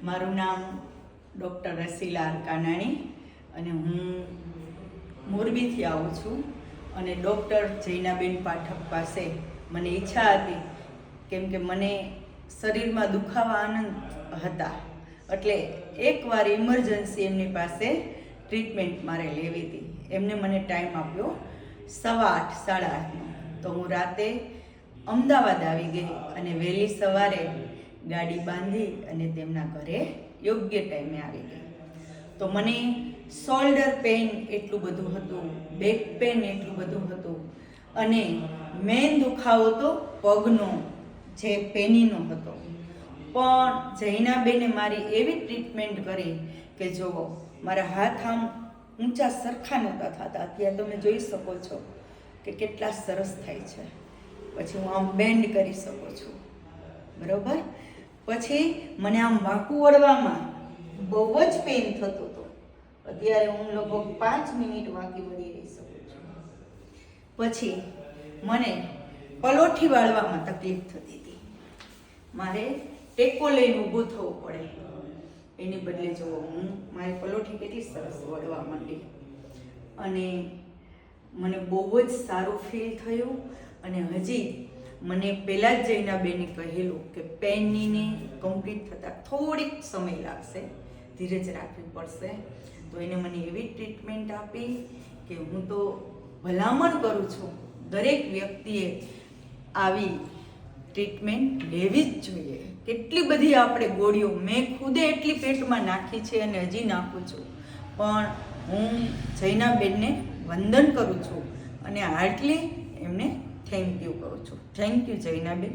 મારું નામ ડૉક્ટર રસીલા કાનાણી અને હું મોરબીથી આવું છું અને ડૉક્ટર જૈનાબેન પાઠક પાસે મને ઈચ્છા હતી કેમ કે મને શરીરમાં દુખાવા આનંદ હતા એટલે એકવાર ઇમરજન્સી એમની પાસે ટ્રીટમેન્ટ મારે લેવી હતી. એમને મને ટાઈમ આપ્યો 8:30 8:30 તો હું રાતે અમદાવાદ આવી ગઈ અને વહેલી સવારે ગાડી બાંધી અને તેમના ઘરે યોગ્ય ટાઈમે આવી ગઈ. તો મને શોલ્ડર પેઇન એટલું બધું હતું, બેક પેઇન એટલું બધું હતું અને મેઇન દુખાવો તો પગનો જે પેનીનો હતો. પણ જૈનાબેને મારી એવી ટ્રીટમેન્ટ કરી કે જો મારા હાથ આમ ઊંચા સરખા નહોતા થતા, અત્યારે તમે જોઈ શકો છો કે કેટલા સરસ થાય છે. પછી હું આમ બેન્ડ કરી શકું છું, બરાબર. પછી મને આમ વાંકું વળવામાં બહુ જ પેઇન થતું હતું. અત્યારે હું લગભગ 5 મિનિટ વાંકી વળી રહી શકું છું. પછી મને પલોઠી વાળવામાં તકલીફ થતી હતી. મારે ટેકો લઈને ઊભું થવું પડે, એની બદલે જો હું મારી પલોઠી કેટલી સરસ વળવા માંડી અને મને બહુ જ સારું ફીલ થયું. અને હજી મને પહેલાં જ જૈનાબેને કહેલું કે પેનને કમ્પ્લીટ થતાં થોડીક સમય લાગશે, ધીરજ રાખવી પડશે. તો એને મને એવી ટ્રીટમેન્ટ આપી કે હું તો ભલામણ કરું છું દરેક વ્યક્તિએ આવી ટ્રીટમેન્ટ લેવી જ જોઈએ. કેટલી બધી આપણે ગોળીઓ મેં ખુદે એટલી પેટમાં નાખી છે અને હજી નાખું છું, પણ હું જૈનાબેનને વંદન કરું છું અને હાર્ટલી એમને થેન્ક યુ કહું છું. Thank you જૈનાબેન.